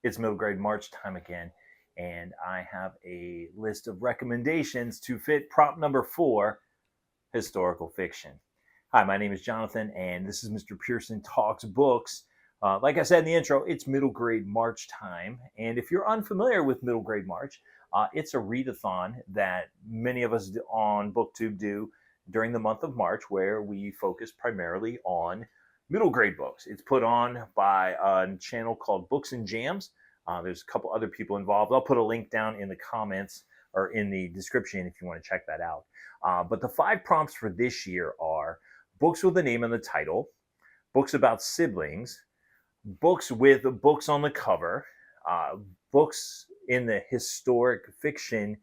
It's middle grade March time again, and I have a list of recommendations to fit prompt number 4, historical fiction. Hi, my name is Jonathan, and this is Mr. Pearson Talks Books. Like I said in the intro, it's middle grade March time, and if you're unfamiliar with middle grade March, it's a readathon that many of us on BookTube do during the month of March, where we focus primarily on middle grade books. It's put on by a channel called Books and Jams. There's a couple other people involved. I'll put a link down in the comments or in the description if you want to check that out. But the 5 prompts for this year are books with a name in the title, books about siblings, books with books on the cover, books in the historic fiction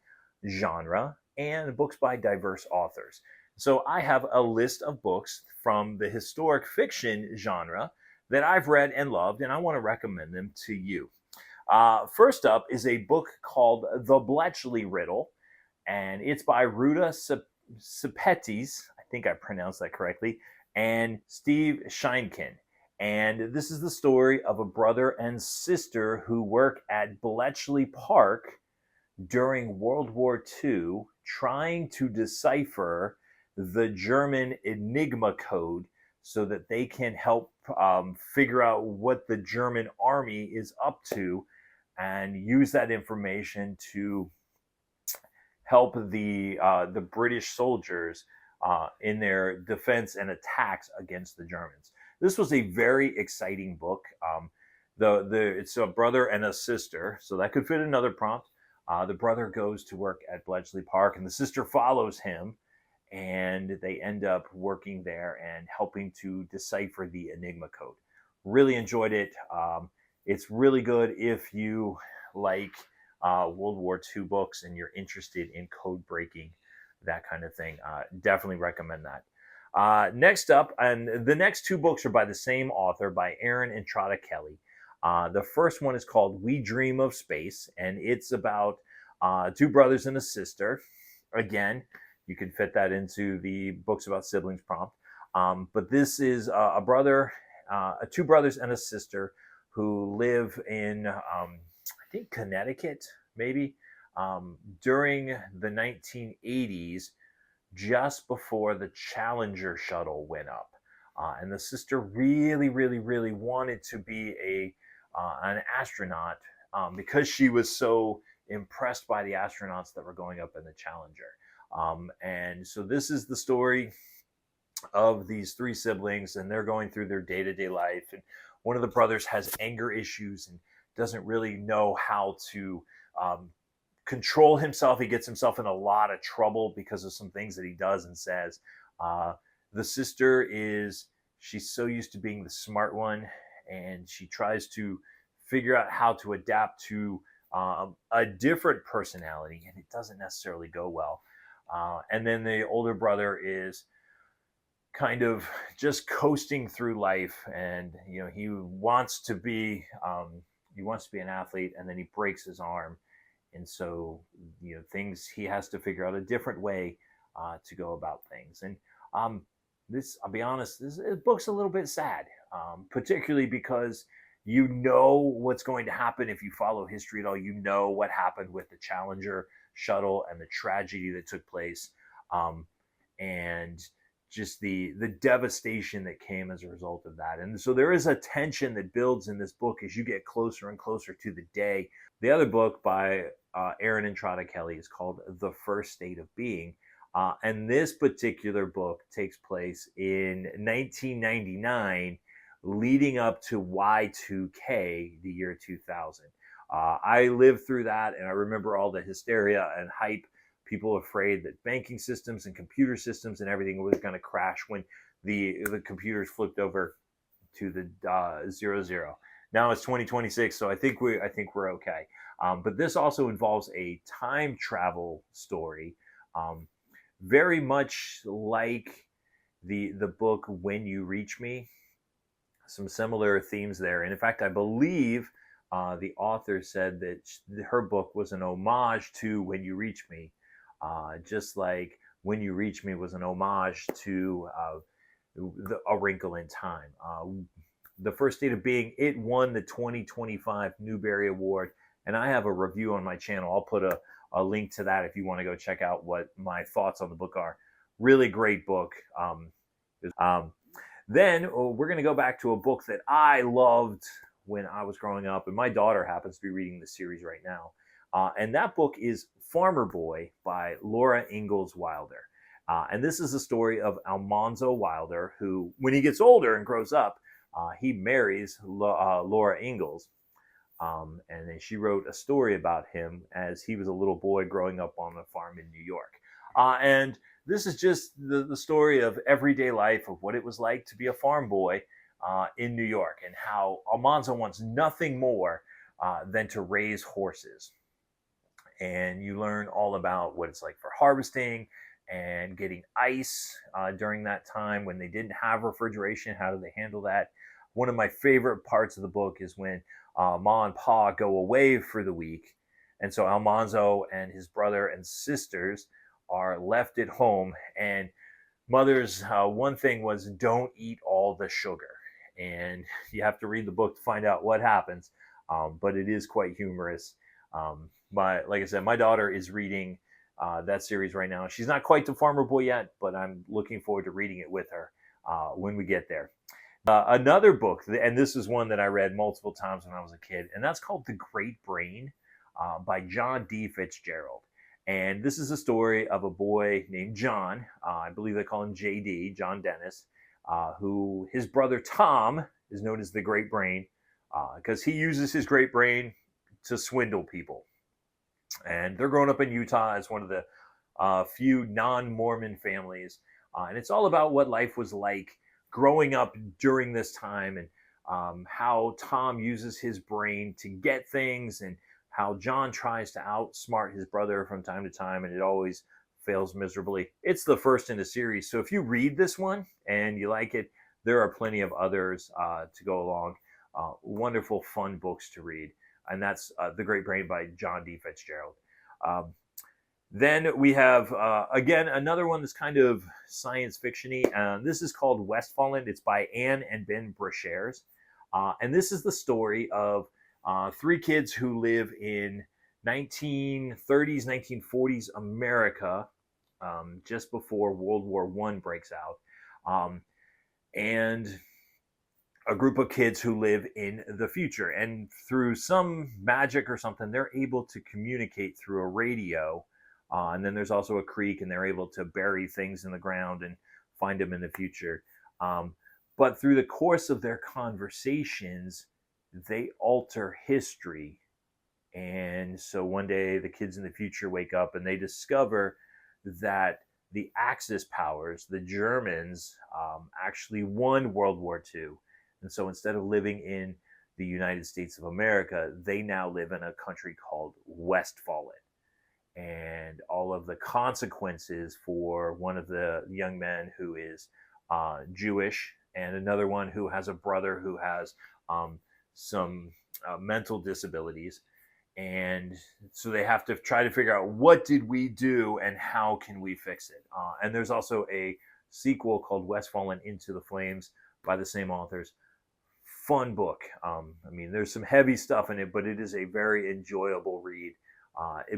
genre, and books by diverse authors. So I have a list of books from the historic fiction genre that I've read and loved, and I want to recommend them to you. First up is a book called The Bletchley Riddle, and it's by Ruta Sepetys, I think I pronounced that correctly, and Steve Sheinkin. And this is the story of a brother and sister who work at Bletchley Park during World War II, trying to decipher the German Enigma code so that they can help figure out what the German army is up to and use that information to help the British soldiers in their defense and attacks against the Germans. This was a very exciting book. It's a brother and a sister, so that could fit another prompt. The brother goes to work at Bletchley Park, and the sister follows him, and they end up working there and helping to decipher the Enigma code. Really enjoyed it. It's really good if you like World War II books and you're interested in code breaking, that kind of thing. Definitely recommend that. Next up, and the next 2 books are by the same author, by Erin and Entrada Kelly. The first one is called We Dream of Space, and it's about 2 brothers and a sister. Again, you can fit that into the books about siblings prompt. But this is a brother, 2 brothers and a sister who live in, I think, Connecticut, maybe, during the 1980s, just before the Challenger shuttle went up. And the sister really, really, really wanted to be an astronaut because she was so impressed by the astronauts that were going up in the Challenger. And so this is the story of these 3 siblings, and they're going through their day-to-day life. And one of the brothers has anger issues and doesn't really know how to control himself. He gets himself in a lot of trouble because of some things that he does and says. The sister she's so used to being the smart one, and she tries to figure out how to adapt to a different personality, and it doesn't necessarily go well. And then the older brother is kind of just coasting through life, and he wants to be an athlete, and then he breaks his arm, and so things, he has to figure out a different way to go about things. And I'll be honest, this book's a little bit sad, particularly because what's going to happen if you follow history at all. What happened with the Challenger shuttle and the tragedy that took place, and just the devastation that came as a result of that. And so there is a tension that builds in this book as you get closer and closer to the day. The other book by Erin and Entrada Kelly is called The First State of Being. And this particular book takes place in 1999, leading up to Y2K, the year 2000. I lived through that, and I remember all the hysteria and hype, people afraid that banking systems and computer systems and everything was going to crash when the computers flipped over to the 00. Now it's 2026, so I think we're okay. But this also involves a time travel story, very much like the book When You Reach Me. Some similar themes there, and in fact, I believe the author said that her book was an homage to When You Reach Me, just like When You Reach Me was an homage to A Wrinkle in Time. the first state of being, it won the 2025 Newbery Award. And I have a review on my channel. I'll put a link to that if you want to go check out what my thoughts on the book are. Really great book. Then we're going to go back to a book that I loved when I was growing up, and my daughter happens to be reading the series right now. And that book is Farmer Boy by Laura Ingalls Wilder. And this is the story of Almanzo Wilder, who, when he gets older and grows up, he marries Laura Ingalls. And then she wrote a story about him as he was a little boy growing up on a farm in New York. And this is just the story of everyday life, of what it was like to be a farm boy in New York, and how Almanzo wants nothing more than to raise horses. And you learn all about what it's like for harvesting and getting ice during that time when they didn't have refrigeration. How do they handle that? One of my favorite parts of the book is when Ma and Pa go away for the week. And so Almanzo and his brother and sisters are left at home. And Mother's one thing was, don't eat all the sugar. And you have to read the book to find out what happens. But it is quite humorous. Like I said, my daughter is reading that series right now. She's not quite the Farmer Boy yet, but I'm looking forward to reading it with her when we get there. Another book, and this is one that I read multiple times when I was a kid, and that's called The Great Brain by John D. Fitzgerald. And this is a story of a boy named John, I believe they call him JD, John Dennis, who his brother Tom is known as the Great Brain because he uses his great brain to swindle people. And they're growing up in Utah as one of the few non-Mormon families. And it's all about what life was like growing up during this time, and how Tom uses his brain to get things, and how John tries to outsmart his brother from time to time, and it always fails miserably. It's the first in the series. So if you read this one and you like it, there are plenty of others to go along. Wonderful, fun books to read. And that's The Great Brain by John D. Fitzgerald. Then we have, again, another one that's kind of science fiction-y. This is called Westfallen. It's by Anne and Ben Brashares. And this is the story of three kids who live in 1930s, 1940s America, just before World War I breaks out. And a group of kids who live in the future. And through some magic or something, they're able to communicate through a radio. And then there's also a creek, and they're able to bury things in the ground and find them in the future. But through the course of their conversations, they alter history. And so one day the kids in the future wake up and they discover that the Axis powers, the Germans, actually won World War II. And so instead of living in the United States of America, they now live in a country called Westfallen. And all of the consequences for one of the young men who is Jewish, and another one who has a brother who has some mental disabilities. And so they have to try to figure out, what did we do and how can we fix it? And there's also a sequel called Westfallen Into the Flames by the same authors. Fun book. I mean, there's some heavy stuff in it, but it is a very enjoyable read.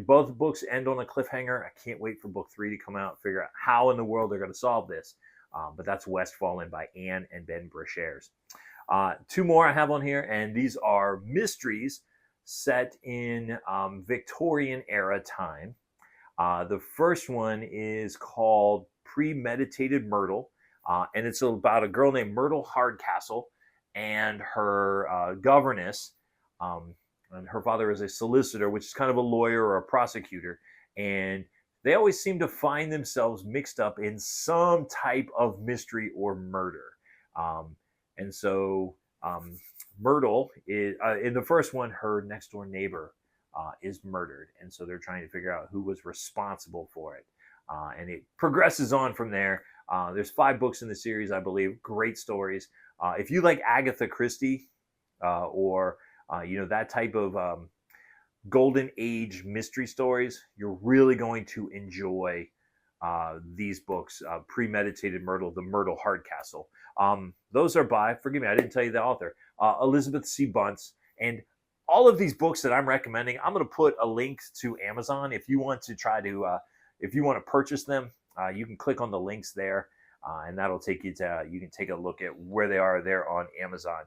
Both books end on a cliffhanger. I can't wait for book 3 to come out, figure out how in the world they're going to solve this. But that's Westfallen by Anne and Ben Brashares. Two more I have on here, and these are mysteries set in Victorian era time. The first one is called Premeditated Myrtle, and it's about a girl named Myrtle Hardcastle and her governess. And her father is a solicitor, which is kind of a lawyer or a prosecutor. And they always seem to find themselves mixed up in some type of mystery or murder. And so Myrtle is, in the first one, her next door neighbor is murdered. And so they're trying to figure out who was responsible for it. And it progresses on from there. There's 5 books in the series, I believe. Great stories. If you like Agatha Christie or that type of golden age mystery stories, you're really going to enjoy these books, Premeditated Myrtle, The Myrtle Hardcastle. Those are by, forgive me, I didn't tell you the author, Elizabeth C. Bunce. And all of these books that I'm recommending, I'm going to put a link to Amazon. If you want to if you want to purchase them, you can click on the links there, and that'll take you to, you can take a look at where they are there on Amazon.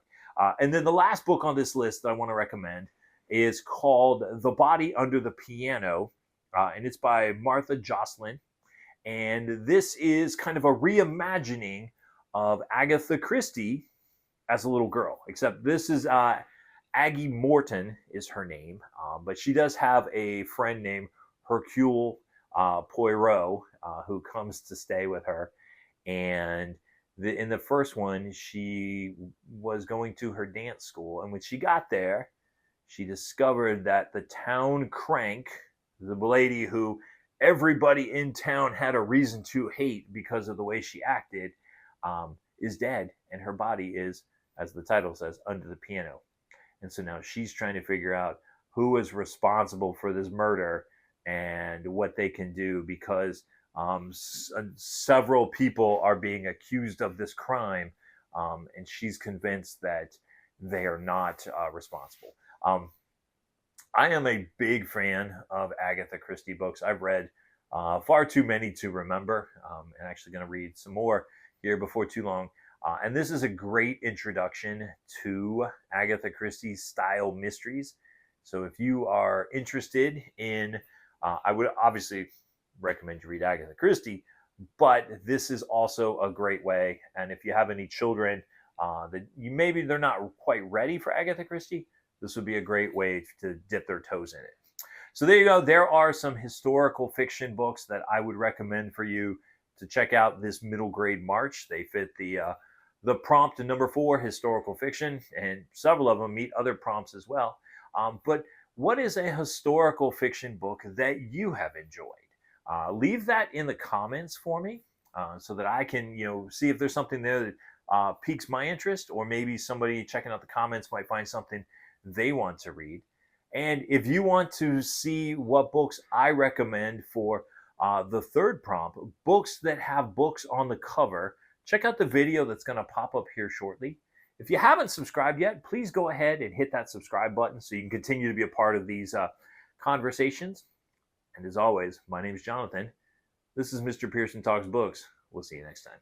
And then the last book on this list that I want to recommend is called The Body Under the Piano, and it's by Martha Jocelyn. And this is kind of a reimagining of Agatha Christie as a little girl, except this is Aggie Morton is her name, but she does have a friend named Hercule Poirot who comes to stay with her. And in the first one, she was going to her dance school, and when she got there, she discovered that the town crank, the lady who everybody in town had a reason to hate because of the way she acted, is dead, and her body is, as the title says, under the piano. And so now she's trying to figure out who is responsible for this murder and what they can do, because several people are being accused of this crime, and she's convinced that they are not responsible. I am a big fan of Agatha Christie books. I've read far too many to remember. I'm actually going to read some more here before too long. And this is a great introduction to Agatha Christie's style mysteries. So if you are interested in, I would obviously recommend you read Agatha Christie, but this is also a great way. And if you have any children that maybe they're not quite ready for Agatha Christie, this would be a great way to dip their toes in it. So there you go. There are some historical fiction books that I would recommend for you to check out this middle grade March. They fit the prompt in number 4, historical fiction, and several of them meet other prompts as well. But what is a historical fiction book that you have enjoyed? Leave that in the comments for me, so that I can, see if there's something there that piques my interest, or maybe somebody checking out the comments might find something they want to read. And if you want to see what books I recommend for the third prompt, books that have books on the cover, check out the video that's going to pop up here shortly. If you haven't subscribed yet, please go ahead and hit that subscribe button so you can continue to be a part of these conversations. And as always, my name is Jonathan. This is Mr. Pearson Talks Books. We'll see you next time.